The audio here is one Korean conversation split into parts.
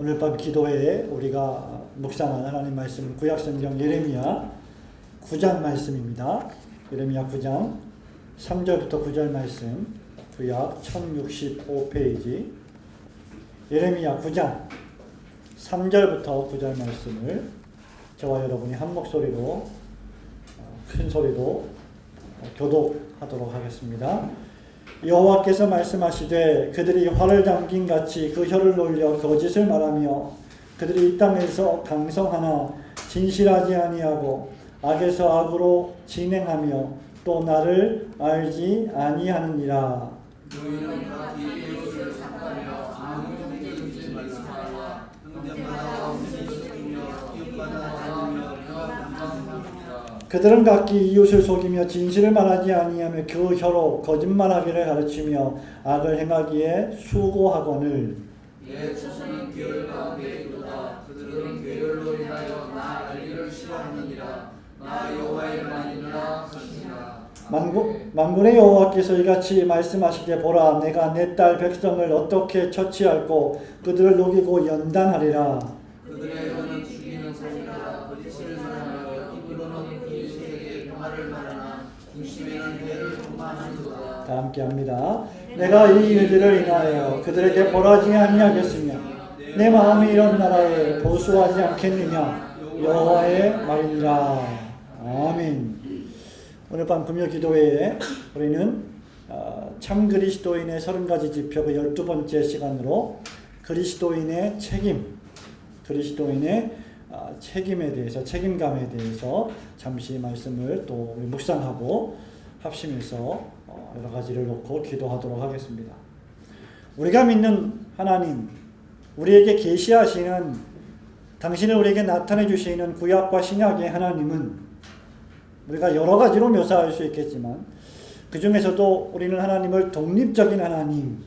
오늘 밤 기도회에 우리가 묵상한 하나님 말씀 구약성경 예레미야 9장 말씀입니다. 예레미야 9장 3절부터 9절 말씀, 구약 1065페이지 예레미야 9장 3절부터 9절 말씀을 저와 여러분이 한 목소리로 큰 소리로 교독하도록 하겠습니다. 여호와께서 말씀하시되 그들이 활을 당긴 같이 그 혀를 놀려 거짓을 말하며 그들이 이 땅에서 강성하나 진실하지 아니하고 악에서 악으로 진행하며 또 나를 알지 아니하느니라. 너희는 다 이웃을 착하며 아무 형제든지 말씀하라. 형제마다 없는 속이며 이웃마다 나누며 평안합니다. 그들은 각기 이웃을 속이며 진실을 말하지 아니하며 그 혀로 거짓말하기를 가르치며 악을 행하기에 수고하거늘. 내 초소는 계열 가운데 있도다. 그들은 계열로 인하여 나 알기를 싫어하느니라. 나 여호와의 말이니라 하시니라. 만군의 여호와께서 이같이 말씀하시되 보라, 내가 내 딸 백성을 어떻게 처치할꼬 그들을 녹이고 연단하리라. 그들의 혀는 죽이는 소리라. 거짓을 말하며 입으로는 이웃에게 평화를 말하나 중심에는 해를 도망하는도다. 다 함께 합니다. 내가 이 일들을 인하여 그들에게 벌하지 아니하겠으며 내 마음이 이런 나라에 보수하지 않겠느냐 여호와의 말이니라. 아멘. 오늘 밤 금요 기도회에 우리는 참 그리스도인의 30가지 지표 그 12번째 시간으로 그리스도인의 책임, 그리스도인의 책임에 대해서, 책임감에 대해서 잠시 말씀을 또 묵상하고 합심해서 여러 가지를 놓고 기도하도록 하겠습니다. 우리가 믿는 하나님, 우리에게 계시하시는, 당신을 우리에게 나타내 주시는 구약과 신약의 하나님은 우리가 여러 가지로 묘사할 수 있겠지만 그 중에서도 우리는 하나님을 독립적인 하나님,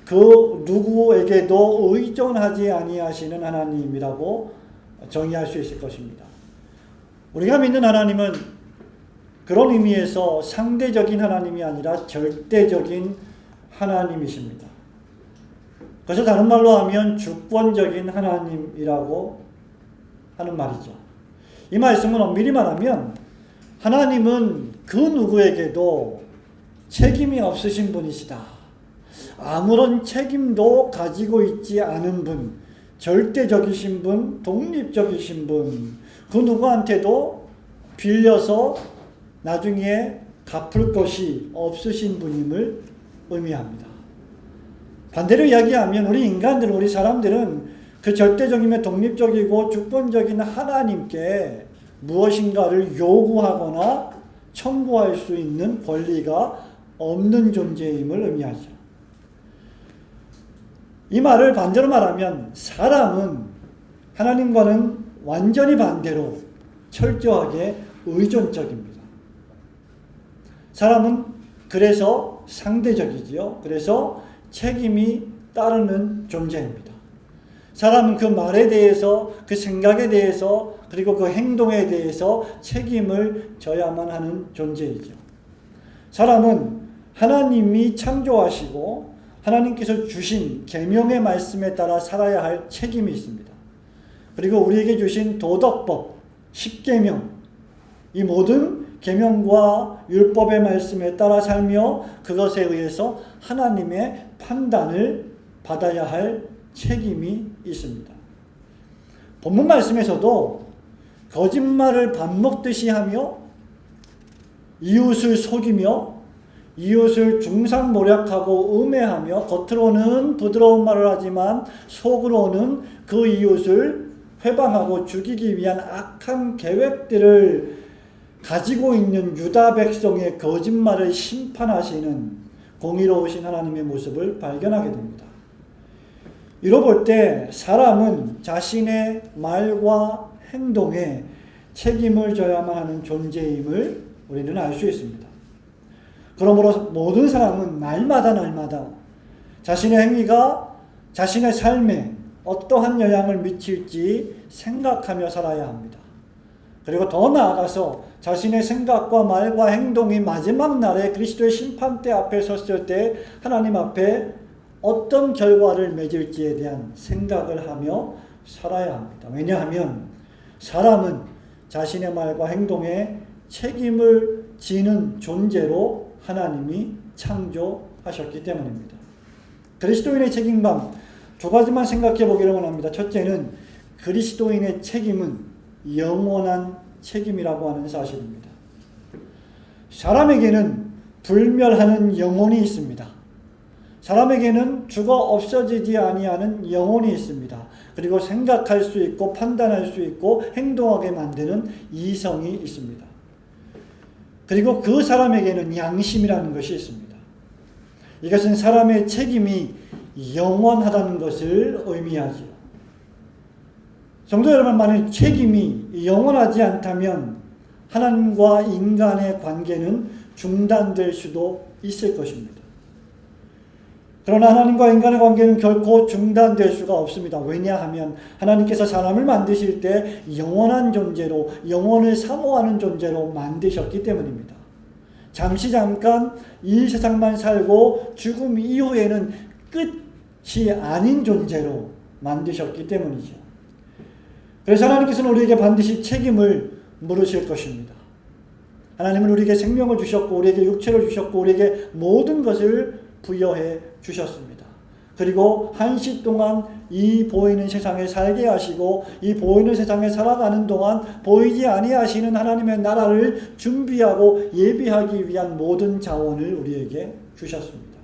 그 누구에게도 의존하지 아니하시는 하나님이라고 정의할 수 있을 것입니다. 우리가 믿는 하나님은 그런 의미에서 상대적인 하나님이 아니라 절대적인 하나님이십니다. 그래서 다른 말로 하면 주권적인 하나님이라고 하는 말이죠. 이 말씀은 엄밀히 말하면 하나님은 그 누구에게도 책임이 없으신 분이시다. 아무런 책임도 가지고 있지 않은 분, 절대적이신 분, 독립적이신 분, 그 누구한테도 빌려서 나중에 갚을 것이 없으신 분임을 의미합니다. 반대로 이야기하면 우리 인간들은, 우리 사람들은 그 절대적이며 독립적이고 주권적인 하나님께 무엇인가를 요구하거나 청구할 수 있는 권리가 없는 존재임을 의미하죠. 이 말을 반대로 말하면 사람은 하나님과는 완전히 반대로 철저하게 의존적입니다. 사람은 그래서 상대적이지요. 그래서 책임이 따르는 존재입니다. 사람은 그 말에 대해서, 그 생각에 대해서, 그리고 그 행동에 대해서 책임을 져야만 하는 존재이죠. 사람은 하나님이 창조하시고 하나님께서 주신 계명의 말씀에 따라 살아야 할 책임이 있습니다. 그리고 우리에게 주신 도덕법, 십계명, 이 모든 계명과 율법의 말씀에 따라 살며 그것에 의해서 하나님의 판단을 받아야 할 책임이 있습니다. 본문 말씀에서도 거짓말을 밥 먹듯이 하며 이웃을 속이며 이웃을 중상모략하고 음해하며 겉으로는 부드러운 말을 하지만 속으로는 그 이웃을 회방하고 죽이기 위한 악한 계획들을 가지고 있는 유다 백성의 거짓말을 심판하시는 공의로우신 하나님의 모습을 발견하게 됩니다. 이로 볼 때 사람은 자신의 말과 행동에 책임을 져야만 하는 존재임을 우리는 알 수 있습니다. 그러므로 모든 사람은 날마다 자신의 행위가 자신의 삶에 어떠한 영향을 미칠지 생각하며 살아야 합니다. 그리고 더 나아가서 자신의 생각과 말과 행동이 마지막 날에 그리스도의 심판대 앞에 섰을 때 하나님 앞에 어떤 결과를 맺을지에 대한 생각을 하며 살아야 합니다. 왜냐하면 사람은 자신의 말과 행동에 책임을 지는 존재로 하나님이 창조하셨기 때문입니다. 그리스도인의 책임감 두 가지만 생각해 보기를 원합니다. 첫째는 그리스도인의 책임은 영원한 책임이라고 하는 사실입니다. 사람에게는 불멸하는 영혼이 있습니다. 사람에게는 죽어 없어지지 아니하는 영혼이 있습니다. 그리고 생각할 수 있고 판단할 수 있고 행동하게 만드는 이성이 있습니다. 그리고 그 사람에게는 양심이라는 것이 있습니다. 이것은 사람의 책임이 영원하다는 것을 의미하죠. 성도 여러분, 만일 책임이 영원하지 않다면 하나님과 인간의 관계는 중단될 수도 있을 것입니다. 그러나 하나님과 인간의 관계는 결코 중단될 수가 없습니다. 왜냐하면 하나님께서 사람을 만드실 때 영원한 존재로, 영원을 사모하는 존재로 만드셨기 때문입니다. 잠깐 이 세상만 살고 죽음 이후에는 끝이 아닌 존재로 만드셨기 때문이죠. 그래서 하나님께서는 우리에게 반드시 책임을 물으실 것입니다. 하나님은 우리에게 생명을 주셨고 우리에게 육체를 주셨고 우리에게 모든 것을 부여해 주셨습니다. 그리고 한시 동안 이 보이는 세상에 살게 하시고 이 보이는 세상에 살아가는 동안 보이지 아니하시는 하나님의 나라를 준비하고 예비하기 위한 모든 자원을 우리에게 주셨습니다.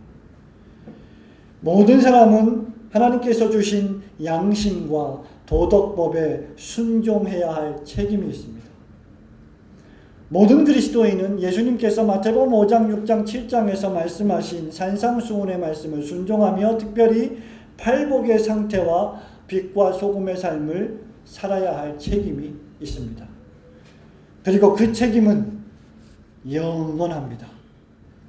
모든 사람은 하나님께서 주신 양심과 도덕법에 순종해야 할 책임이 있습니다. 모든 그리스도인은 예수님께서 마태복음 5장, 6장, 7장에서 말씀하신 산상수훈의 말씀을 순종하며 특별히 팔복의 상태와 빛과 소금의 삶을 살아야 할 책임이 있습니다. 그리고 그 책임은 영원합니다.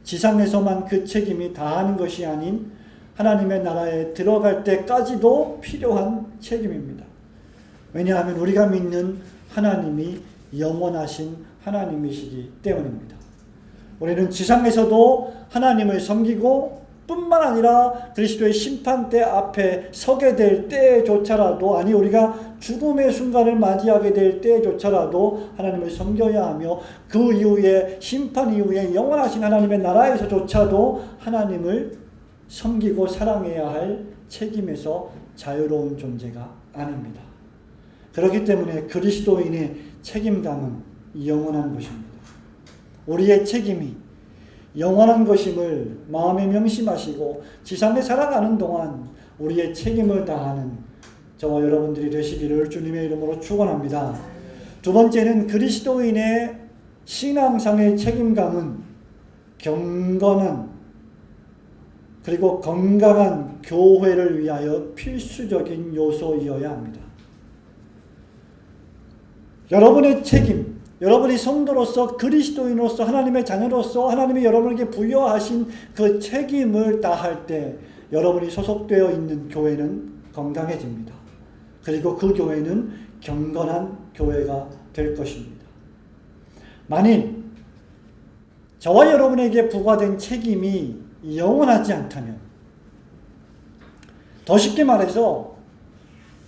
지상에서만 그 책임이 다하는 것이 아닌 하나님의 나라에 들어갈 때까지도 필요한 책임입니다. 왜냐하면 우리가 믿는 하나님이 영원하신 하나님이시기 때문입니다. 우리는 지상에서도 하나님을 섬기고 뿐만 아니라 그리스도의 심판대 앞에 서게 될 때조차라도, 아니 우리가 죽음의 순간을 맞이하게 될 때조차라도 하나님을 섬겨야 하며 그 이후에 심판 이후에 영원하신 하나님의 나라에서조차도 하나님을 섬기고 사랑해야 할 책임에서 자유로운 존재가 아닙니다. 그렇기 때문에 그리스도인의 책임감은 영원한 것입니다. 우리의 책임이 영원한 것임을 마음에 명심하시고 지상에 살아가는 동안 우리의 책임을 다하는 저와 여러분들이 되시기를 주님의 이름으로 축원합니다. 두 번째는 그리스도인의 신앙상의 책임감은 경건한 그리고 건강한 교회를 위하여 필수적인 요소이어야 합니다. 여러분의 책임, 여러분이 성도로서 그리스도인으로서 하나님의 자녀로서 하나님이 여러분에게 부여하신 그 책임을 다할 때 여러분이 소속되어 있는 교회는 건강해집니다. 그리고 그 교회는 경건한 교회가 될 것입니다. 만일 저와 여러분에게 부과된 책임이 영원하지 않다면, 더 쉽게 말해서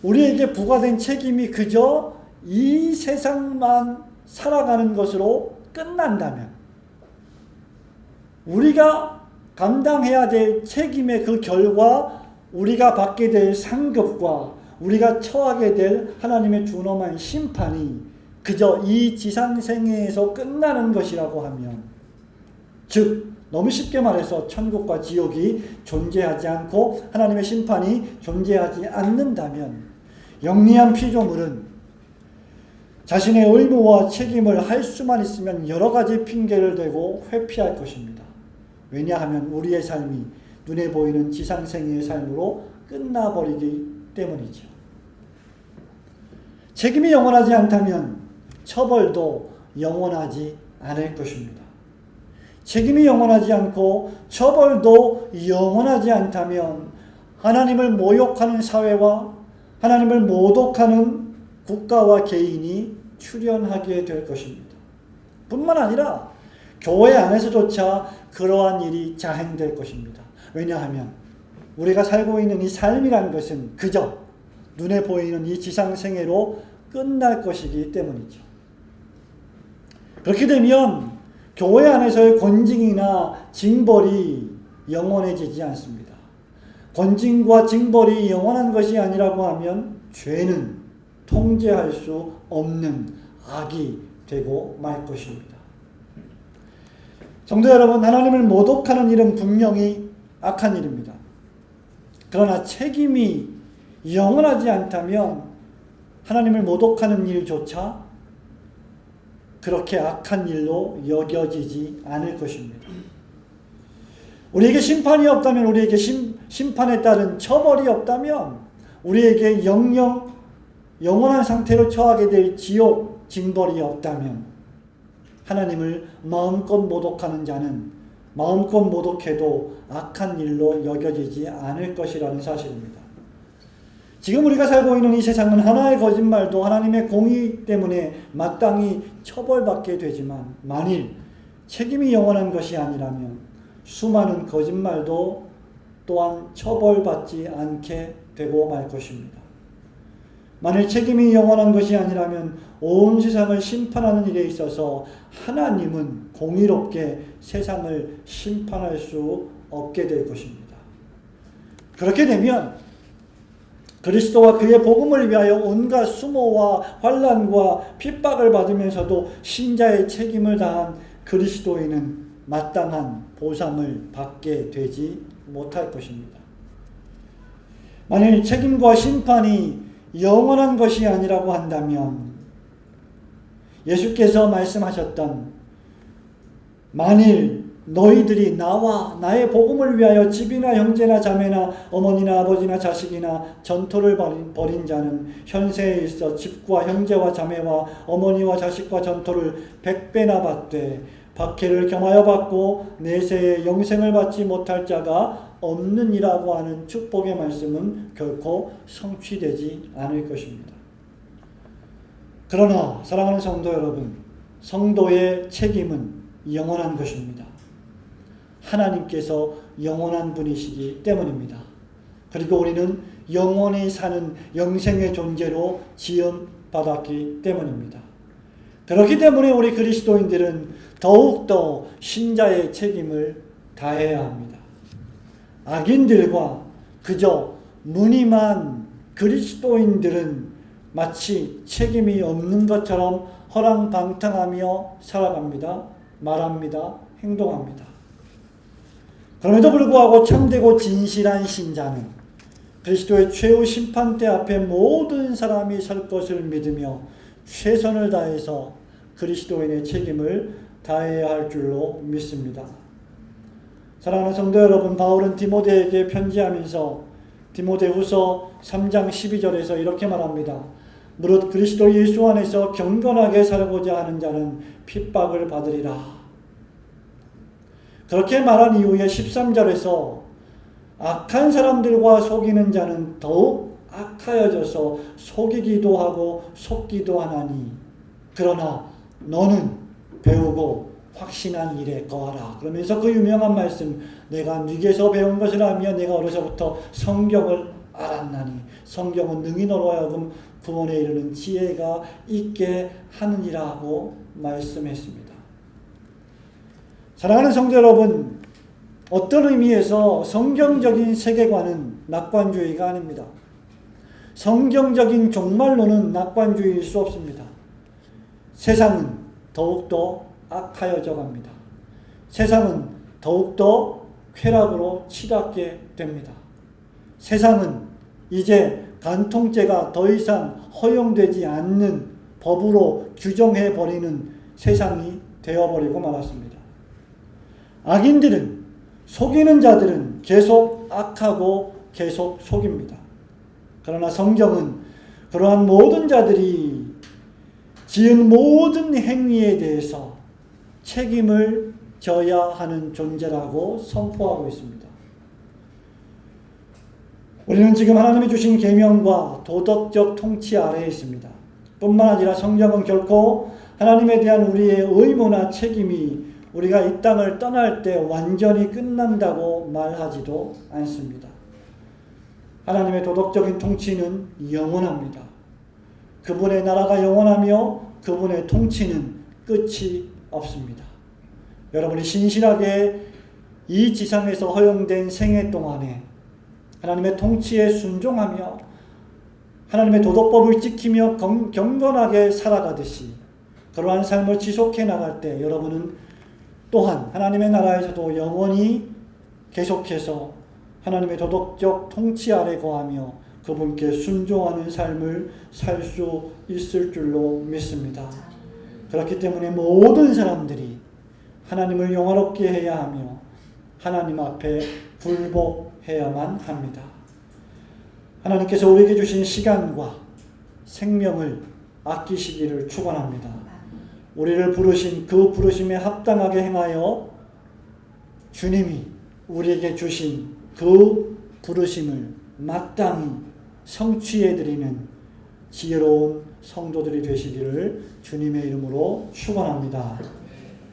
우리에게 부과된 책임이 그저 이 세상만 살아가는 것으로 끝난다면, 우리가 감당해야 될 책임의 그 결과, 우리가 받게 될 상급과 우리가 처하게 될 하나님의 준엄한 심판이 그저 이 지상생애에서 끝나는 것이라고 하면, 즉 너무 쉽게 말해서 천국과 지옥이 존재하지 않고 하나님의 심판이 존재하지 않는다면 영리한 피조물은 자신의 의무와 책임을 할 수만 있으면 여러 가지 핑계를 대고 회피할 것입니다. 왜냐하면 우리의 삶이 눈에 보이는 지상생애의 삶으로 끝나버리기 때문이죠. 책임이 영원하지 않다면 처벌도 영원하지 않을 것입니다. 책임이 영원하지 않고 처벌도 영원하지 않다면 하나님을 모욕하는 사회와 하나님을 모독하는 국가와 개인이 출현하게 될 것입니다. 뿐만 아니라 교회 안에서조차 그러한 일이 자행될 것입니다. 왜냐하면 우리가 살고 있는 이 삶이라는 것은 그저 눈에 보이는 이 지상생애로 끝날 것이기 때문이죠. 그렇게 되면 교회 안에서의 권징이나 징벌이 영원해지지 않습니다. 권징과 징벌이 영원한 것이 아니라고 하면 죄는 통제할 수 없는 악이 되고 말 것입니다. 성도 여러분, 하나님을 모독하는 일은 분명히 악한 일입니다. 그러나 책임이 영원하지 않다면 하나님을 모독하는 일조차 그렇게 악한 일로 여겨지지 않을 것입니다. 우리에게 심판이 없다면, 우리에게 심판에 따른 처벌이 없다면, 우리에게 영원한 상태로 처하게 될 지옥 징벌이 없다면 하나님을 마음껏 모독하는 자는 마음껏 모독해도 악한 일로 여겨지지 않을 것이라는 사실입니다. 지금 우리가 살고 있는 이 세상은 하나의 거짓말도 하나님의 공의 때문에 마땅히 처벌받게 되지만, 만일 책임이 영원한 것이 아니라면 수많은 거짓말도 또한 처벌받지 않게 되고 말 것입니다. 만일 책임이 영원한 것이 아니라면 온 세상을 심판하는 일에 있어서 하나님은 공의롭게 세상을 심판할 수 없게 될 것입니다. 그렇게 되면 그리스도와 그의 복음을 위하여 온갖 수모와 환난과 핍박을 받으면서도 신자의 책임을 다한 그리스도인은 마땅한 보상을 받게 되지 못할 것입니다. 만일 책임과 심판이 영원한 것이 아니라고 한다면 예수께서 말씀하셨던 만일 너희들이 나와 나의 복음을 위하여 집이나 형제나 자매나 어머니나 아버지나 자식이나 전토를 벌인 자는 현세에 있어 집과 형제와 자매와 어머니와 자식과 전토를 100배나 받되 박해를 겸하여 받고 내세에 영생을 받지 못할 자가 없느니라고 하는 축복의 말씀은 결코 성취되지 않을 것입니다. 그러나 사랑하는 성도 여러분, 성도의 책임은 영원한 것입니다. 하나님께서 영원한 분이시기 때문입니다. 그리고 우리는 영원히 사는 영생의 존재로 지음받았기 때문입니다. 그렇기 때문에 우리 그리스도인들은 더욱더 신자의 책임을 다해야 합니다. 악인들과 그저 무늬만 그리스도인들은 마치 책임이 없는 것처럼 허랑방탕하며 살아갑니다. 말합니다. 행동합니다. 그럼에도 불구하고 참되고 진실한 신자는 그리스도의 최후 심판대 앞에 모든 사람이 설 것을 믿으며 최선을 다해서 그리스도인의 책임을 다해야 할 줄로 믿습니다. 사랑하는 성도 여러분, 바울은 디모데에게 편지하면서 디모데후서 3장 12절에서 이렇게 말합니다. 무릇 그리스도 예수 안에서 경건하게 살고자 하는 자는 핍박을 받으리라. 그렇게 말한 이후에 13절에서 악한 사람들과 속이는 자는 더욱 악하여져서 속이기도 하고 속기도 하나니 그러나 너는 배우고 확신한 일에 거하라. 그러면서 그 유명한 말씀, 내가 네게서 배운 것을 알며 내가 어려서부터 성경을 알았나니 성경은 능히 너로 하여금 구원에 이르는 지혜가 있게 하느니라고 말씀했습니다. 사랑하는 성도 여러분, 어떤 의미에서 성경적인 세계관은 낙관주의가 아닙니다. 성경적인 종말론은 낙관주의일 수 없습니다. 세상은 더욱더 악하여져 갑니다. 세상은 더욱더 쾌락으로 치닫게 됩니다. 세상은 이제 간통죄가 더 이상 허용되지 않는 법으로 규정해버리는 세상이 되어버리고 말았습니다. 악인들은, 속이는 자들은 계속 악하고 계속 속입니다. 그러나 성경은 그러한 모든 자들이 지은 모든 행위에 대해서 책임을 져야 하는 존재라고 선포하고 있습니다. 우리는 지금 하나님이 주신 계명과 도덕적 통치 아래에 있습니다. 뿐만 아니라 성경은 결코 하나님에 대한 우리의 의무나 책임이 우리가 이 땅을 떠날 때 완전히 끝난다고 말하지도 않습니다. 하나님의 도덕적인 통치는 영원합니다. 그분의 나라가 영원하며 그분의 통치는 끝이 없습니다. 여러분이 신실하게 이 지상에서 허용된 생애 동안에 하나님의 통치에 순종하며 하나님의 도덕법을 지키며 경건하게 살아가듯이 그러한 삶을 지속해 나갈 때 여러분은 또한 하나님의 나라에서도 영원히 계속해서 하나님의 도덕적 통치 아래 거하며 그분께 순종하는 삶을 살 수 있을 줄로 믿습니다. 그렇기 때문에 모든 사람들이 하나님을 영화롭게 해야 하며 하나님 앞에 굴복해야만 합니다. 하나님께서 우리에게 주신 시간과 생명을 아끼시기를 축원합니다. 우리를 부르신 그 부르심에 합당하게 행하여 주님이 우리에게 주신 그 부르심을 마땅히 성취해드리는 지혜로운 성도들이 되시기를 주님의 이름으로 축원합니다.